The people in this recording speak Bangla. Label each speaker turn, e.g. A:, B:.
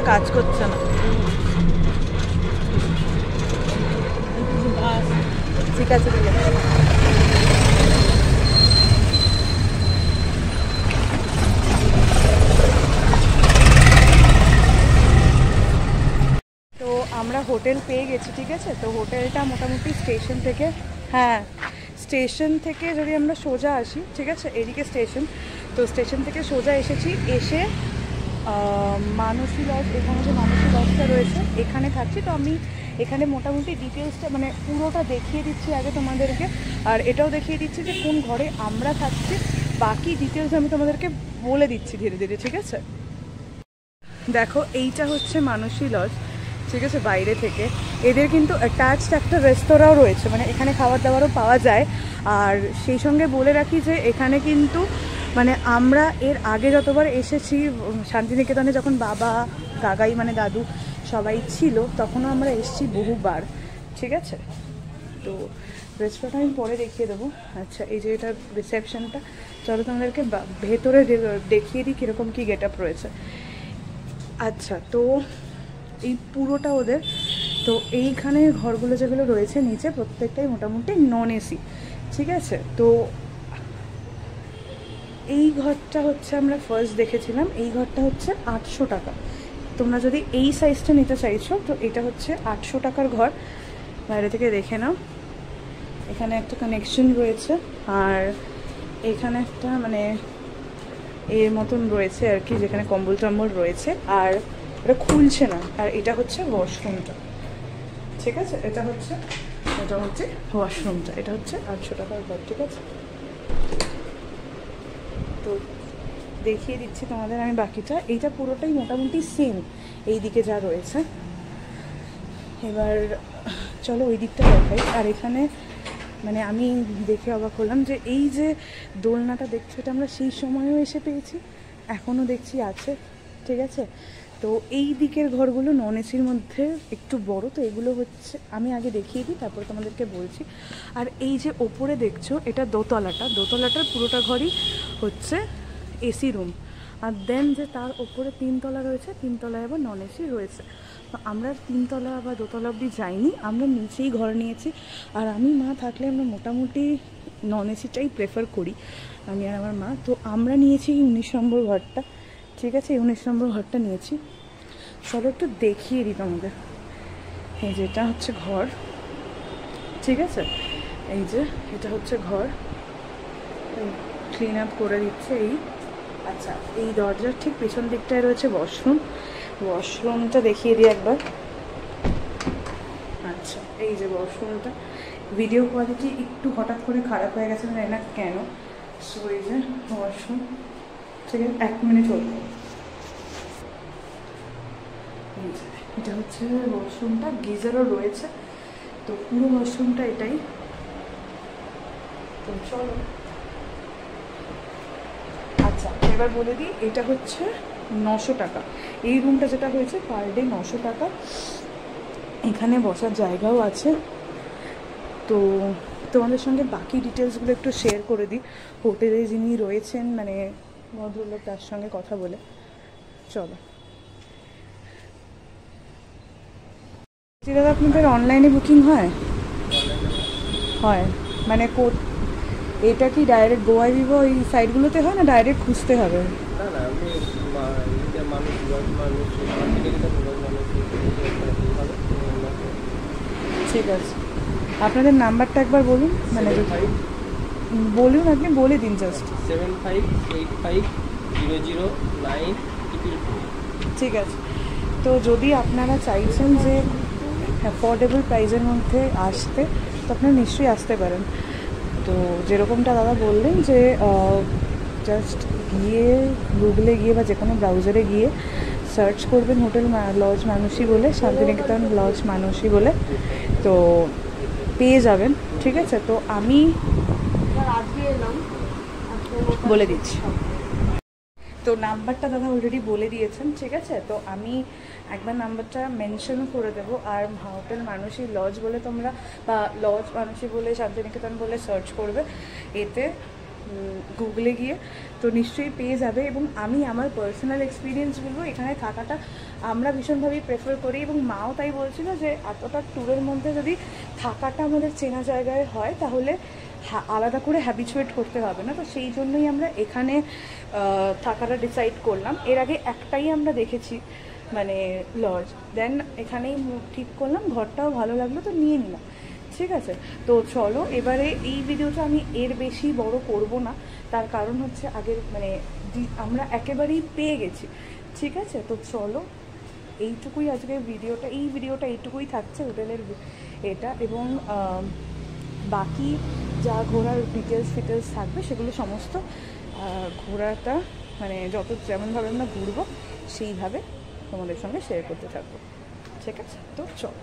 A: কাজ করছে না। ঠিক আছে ঠিক আছে। তো আমরা হোটেল পেয়ে গেছি, ঠিক আছে। তো হোটেলটা মোটামুটি স্টেশন থেকে, হ্যাঁ স্টেশন থেকে যদি আমরা সোজা আসি, ঠিক আছে, এদিকে স্টেশন, তো স্টেশন থেকে সোজা এসেছি, এসে মানসী লজ, এখানে যে মানসী লজটা রয়েছে এখানে থাকছি। তো আমি এখানে মোটামুটি ডিটেলসটা মানে পুরোটা দেখিয়ে দিচ্ছি আগে তোমাদেরকে, আর এটাও দেখিয়ে দিচ্ছি যে কোন ঘরে আমরা থাকছি। বাকি ডিটেলস আমি তোমাদেরকে বলে দিচ্ছি ধীরে ধীরে, ঠিক আছে। দেখো এইটা হচ্ছে মানসী লজ, ঠিক আছে। বাইরে থেকে এদের কিন্তু অ্যাটাচড একটা রেস্তোরাঁও রয়েছে, মানে এখানে খাবার দাবারও পাওয়া যায়। আর সেই সঙ্গে বলে রাখি যে এখানে কিন্তু মানে আমরা এর আগে যতবার এসেছি শান্তিনিকেতনে, যখন বাবা কাকাই মানে দাদু সবাই ছিল, তখনও আমরা এসেছি বহুবার, ঠিক আছে। তো রেস্তোরাঁটা আমি পরে দেখিয়ে দেবো। আচ্ছা, এই যে এটা রিসেপশনটা, চলো তোমাদেরকে ভেতরে দেখিয়ে দিই কীরকম কী গেট আপ রয়েছে। আচ্ছা, তো এই পুরোটা ওদের। তো এইখানে ঘরগুলো যেগুলো রয়েছে নিচে প্রত্যেকটাই মোটামুটি নন এসি, ঠিক আছে। তো এই ঘরটা হচ্ছে আমরা ফার্স্ট দেখেছিলাম, এই ঘরটা হচ্ছে 800 টাকা। তোমরা যদি এই সাইজটা নিতে চাইছো তো এটা হচ্ছে 800 টাকার ঘর। বাইরে থেকে দেখে নাও, এখানে একটা কানেকশন রয়েছে, আর এখানে একটা মানে এর মতন রয়েছে আর কি, যেখানে কম্বল টম্বল রয়েছে, আর এটা খুলছে না। আর এটা হচ্ছে ওয়াশরুমটা, ঠিক আছে। এটা হচ্ছে ওয়াশরুমটা, এটা হচ্ছে 800 টাকার ঘর, ঠিক আছে। তো দেখিয়ে দিচ্ছি তোমাদের আমি বাকিটা। এইটা পুরোটাই মোটামুটি সেম এই দিকে যা রয়েছে। এবার চলো ওই দিকটা দেখাই। আর এখানে মানে আমি দেখে অবাক হলাম যে এই যে দোলনাটা দেখছো, এটা আমরা সেই সময়ও এসে পেয়েছি, এখনও দেখছি আছে, ঠিক আছে। তো এই দিকের ঘরগুলো নন এসির মধ্যে একটু বড়। তো এগুলো হচ্ছে, আমি আগে দেখিয়ে দিই তারপর তোমাদেরকে বলছি। আর এই যে ওপরে দেখছো এটা দোতলাটার পুরোটা ঘরই হচ্ছে এসি রুম। আর দেন যে তার ওপরে 3 তলা রয়েছে, 3 তলায় আবার নন এসি রয়েছে। তো আমরা 3 তলা বা 2 তলা অবধি যাইনি, আমরা নিচেই ঘর নিয়েছি। আর আমি মা থাকলে আমরা মোটামুটি নন এসিটাই প্রেফার করি, আমি আর আমার মা। তো আমরা নিয়েছি 19 নম্বর ঘরটা, ঠিক আছে। 19 নম্বর ঘরটা নিয়েছি। চলো একটু দেখিয়ে দিই তোমাদের। এই যে এটা হচ্ছে ঘর, ঠিক আছে। এই যে এটা হচ্ছে ঘর, ক্লিন আপ করে দিচ্ছে এই। আচ্ছা, এই দরজার ঠিক পেছন দিকটায় রয়েছে ওয়াশরুম, ওয়াশরুমটা দেখিয়ে দিই একবার। আচ্ছা, এই যে ওয়াশরুমটা, ভিডিও কোয়ালিটি একটু হঠাৎ করে খারাপ হয়ে গেছে, জানি না কেন। সো এই যে ওয়াশরুম, ঠিক আছে। 1 মিনিট হল। এটা হচ্ছে ওয়াশরুমটা, গিজারও রয়েছে। তো পুরো ওয়াশরুমটা এটাই। তো চলো, আচ্ছা এবার বলে দিই, এটা হচ্ছে 900 টাকা। এই রুমটা যেটা হয়েছে পার ডে 900 টাকা। এখানে বসার জায়গাও আছে। তো তোমাদের সঙ্গে বাকি ডিটেলসগুলো একটু শেয়ার করে দিই হোটেলে যিনি রয়েছেন, মানে ভদ্রলোক, তার সঙ্গে কথা বলে। চলো। দাদা, আপনাদের অনলাইনে বুকিং হয়? হয় মানে এটা কি ডাইরেক্ট গোয়া ভিভো এই সাইটগুলোতে হয়, না ডাইরেক্ট খুঁজতে হবে? ঠিক আছে, আপনাদের নাম্বারটা একবার বলুন, মানে বলুন, আপনি বলে দিন জাস্ট।
B: 75850009।
A: ঠিক আছে। তো যদি আপনারা চাইছেন যে অ্যাফোর্ডেবল প্রাইসের মধ্যে আসতে, তো আপনারা নিশ্চয়ই আসতে পারেন। তো যেরকমটা দাদা বললেন যে জাস্ট গিয়ে গুগলে গিয়ে বা যে কোনো ব্রাউজারে গিয়ে সার্চ করবেন হোটেল লজ মানসী বলে, শান্তিনিকেতন লজ মানসী বলে, তো পেয়ে যাবেন, ঠিক আছে। তো আমি বলে দিচ্ছি, তো নাম্বারটা দাদা অলরেডি বলে দিয়েছেন, ঠিক আছে। তো আমি একবার নাম্বারটা মেনশনও করে দেবো। আর হোটেল মানসী লজ বলে তোমরা, বা লজ মানসী বলে শান্তিনিকেতন বলে সার্চ করবে, এতে গুগলে গিয়ে, তো নিশ্চয়ই পেয়ে যাবে। এবং আমি আমার পার্সোনাল এক্সপিরিয়েন্স বলবো, এখানে থাকাটা আমরা ভীষণভাবেই প্রেফার করি, এবং মাও তাই বলছিল যে এতটা ট্যুরের মধ্যে যদি থাকাটা আমাদের চেনা জায়গায় হয় তাহলে আলাদা করে হ্যাবিচুয়েট করতে হবে না। তো সেই জন্যই আমরা এখানে থাকাটা ডিসাইড করলাম। এর আগে একটাই আমরা দেখেছি, মানে লজ, দেন এখানেই ঠিক করলাম, ঘরটাও ভালো লাগলো তো নিয়ে নিলাম। ঠিক আছে, তো চলো এবারে এই ভিডিওটা আমি এর বেশি বড় করব না, তার কারণ হচ্ছে আগের মানে আমরা একেবারেই পেয়ে গেছি। ঠিক আছে, তো চলো এইটুকুই আজকের ভিডিওটা, এই ভিডিওটা এইটুকুই থাকছে হোটেলের এটা, এবং বাকি যা ঘোরার ডিটেলস থাকবে সেগুলো সমস্ত ঘোরাটা মানে যেমনভাবে আমরা ঘুরবো সেইভাবে তোমাদের সঙ্গে শেয়ার করতে থাকবো। ঠিক আছে, তো চলো।